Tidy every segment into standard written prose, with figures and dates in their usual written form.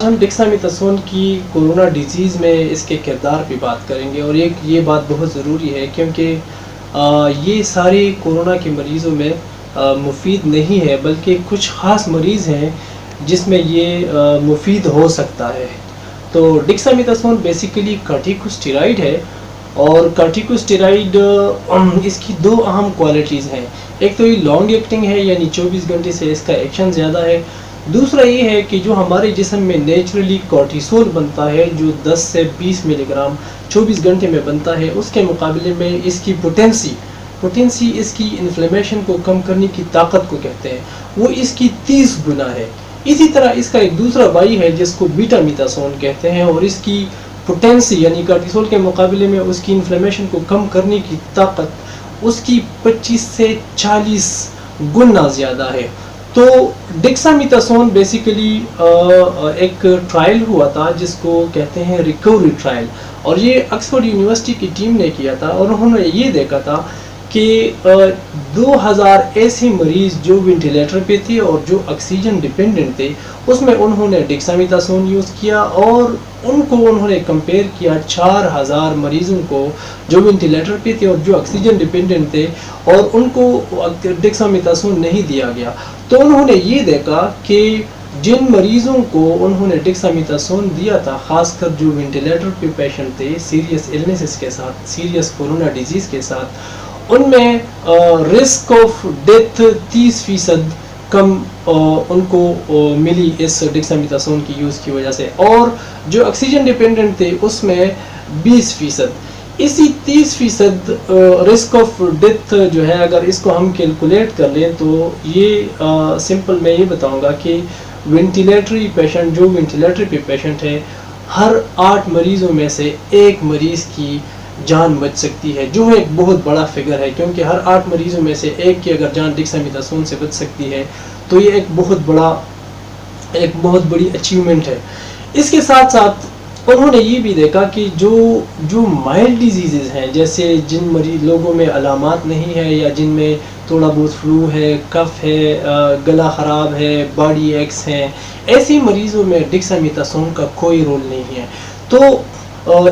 ہم ڈیکسامیتھاسون کی corona disease میں اس کے کردار پہ بات کریں گے، اور یہ بات بہت ضروری ہے کیونکہ یہ سارے کورونا کے مریضوں میں مفید نہیں ہے، بلکہ کچھ خاص مریض ہیں جس میں یہ مفید ہو سکتا ہے۔ تو ڈیکسامیتھاسون بیسیکلی کارٹیکوسٹیرائڈ ہے، اور کارٹیکوسٹیرائڈ اس کی دو اہم کوالٹیز ہیں۔ ایک تو یہ لانگ ایکٹنگ ہے، یعنی 24 گھنٹے سے اس کا ایکشن زیادہ ہے۔ دوسرا یہ ہے کہ جو ہمارے جسم میں نیچرلی کورٹیسول بنتا ہے، جو 10 سے 20 ملی گرام 24 گھنٹے میں بنتا ہے، اس کے مقابلے میں اس کی پوٹینسی اس کی انفلیمیشن کو کم کرنے کی طاقت کو کہتے ہیں، وہ اس کی 30 گنا ہے۔ اسی طرح اس کا ایک دوسرا بائی ہے جس کو بیٹا میتھاسون کہتے ہیں، اور اس کی پوٹینسی یعنی کارٹیسول کے مقابلے میں اس کی انفلیمیشن کو کم کرنے کی طاقت اس کی 25 سے 40 گنا زیادہ ہے۔ تو ڈیکسامیتھاسون بیسیکلی ایک ٹرائل ہوا تھا جس کو کہتے ہیں ریکوری ٹرائل، اور یہ آکسفورڈ یونیورسٹی کی ٹیم نے کیا تھا، اور انہوں نے یہ دیکھا تھا کہ 2000 ایسے مریض جو وینٹیلیٹر پہ تھے اور جو آکسیجن ڈیپینڈنٹ تھے، اس میں انہوں نے ڈیکسامیتھاسون یوز کیا، اور ان کو انہوں نے کمپیئر کیا 4000 مریضوں کو جو وینٹیلیٹر پہ تھے اور جو آکسیجن ڈیپینڈنٹ تھے، اور ان کو ڈیکسامیتھاسون نہیں دیا گیا۔ تو انہوں نے یہ دیکھا کہ جن مریضوں کو انہوں نے ڈیکسامیتھاسون دیا تھا، خاص کر جو وینٹیلیٹر پہ پیشنٹ تھے سیریس ایلنیسز کے ساتھ، سیریس کورونا ڈیزیز کے ساتھ، ان میں رسک آف ڈیتھ 30% کم ان کو ملی اس ڈیکسامیتھاسون کی یوز کی وجہ سے، اور جو آکسیجن ڈیپینڈنٹ تھے اس میں 20%۔ اسی 30% رسک آف ڈیتھ جو ہے، اگر اس کو ہم کیلکولیٹ کر لیں تو یہ سمپل میں یہ بتاؤں گا کہ وینٹیلیٹری پیشنٹ جو وینٹیلیٹری پہ پیشنٹ ہے، ہر 8 مریضوں میں سے ایک مریض کی جان بچ سکتی ہے، جو ایک بہت بڑا فگر ہے، کیونکہ ہر 8 مریضوں میں سے ایک کی اگر جان ڈیکسامیتھاسون سے بچ سکتی ہے تو یہ ایک بہت بڑی اچیومنٹ ہے۔ اس کے ساتھ ساتھ انہوں نے یہ بھی دیکھا کہ جو مائلڈ ڈیزیزز ہیں، جیسے جن لوگوں میں علامات نہیں ہے، یا جن میں تھوڑا بہت فلو ہے، کف ہے، گلا خراب ہے، باڈی ایکس ہیں، ایسی مریضوں میں ڈیکسامیتھاسون کا کوئی رول نہیں ہے۔ تو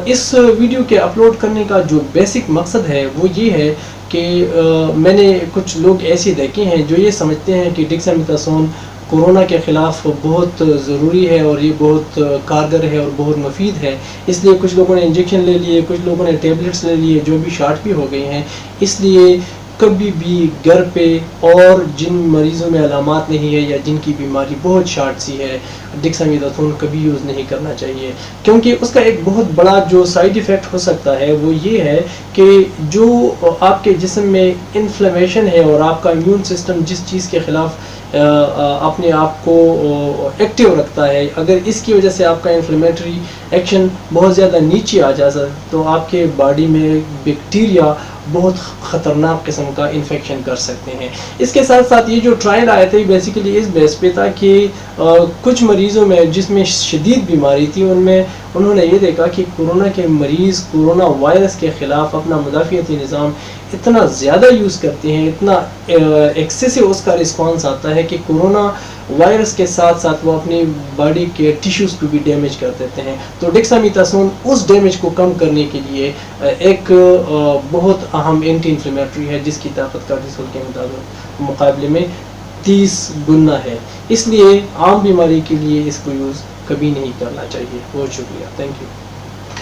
اس ویڈیو کے اپلوڈ کرنے کا جو بیسک مقصد ہے وہ یہ ہے کہ میں نے کچھ لوگ ایسے دیکھے ہیں جو یہ سمجھتے ہیں کہ ڈیکسامیتھاسون کورونا کے خلاف بہت ضروری ہے، اور یہ بہت کارگر ہے اور بہت مفید ہے، اس لیے کچھ لوگوں نے انجیکشن لے لیے، کچھ لوگوں نے ٹیبلٹس لے لیے، جو بھی شارٹ بھی ہو گئی ہیں۔ اس لیے کبھی بھی گھر پہ اور جن مریضوں میں علامات نہیں ہے یا جن کی بیماری بہت شارٹ سی ہے، ڈیکسامیتھاسون کبھی یوز نہیں کرنا چاہیے، کیونکہ اس کا ایک بہت بڑا جو سائیڈ ایفیکٹ ہو سکتا ہے وہ یہ ہے کہ جو آپ کے جسم میں انفلیمیشن ہے اور آپ کا امیون سسٹم جس چیز کے خلاف اپنے آپ کو ایکٹیو رکھتا ہے، اگر اس کی وجہ سے آپ کا انفلیمیٹری ایکشن بہت زیادہ نیچے آ جاتا تو آپ کے باڈی میں بیکٹیریا بہت خطرناک قسم کا انفیکشن کر سکتے ہیں۔ اس کے ساتھ ساتھ یہ جو ٹرائل آئے تھے بیسیکلی اس بیس پہ تھا کہ کچھ مریضوں میں جس میں شدید بیماری تھی، ان میں انہوں نے یہ دیکھا کہ کورونا کے مریض کورونا وائرس کے خلاف اپنا مدافعتی نظام اتنا زیادہ یوز کرتے ہیں، اتنا ایکسیسو اس کا رسپانس آتا ہے کہ کورونا وائرس کے ساتھ ساتھ وہ اپنی باڈی کے ٹیشوز کو بھی ڈیمیج کر دیتے ہیں۔ تو ڈیکسامیتھاسون اس ڈیمیج کو کم کرنے کے لیے ایک بہت اہم اینٹی انفلیمیٹری ہے، جس کی طاقت کارٹیسول کے مقابلے میں 30 گنا ہے۔ اس لیے عام بیماری کے لیے اس کو یوز کبھی نہیں کرنا چاہیے۔ بہت شکریہ، تھینک یو۔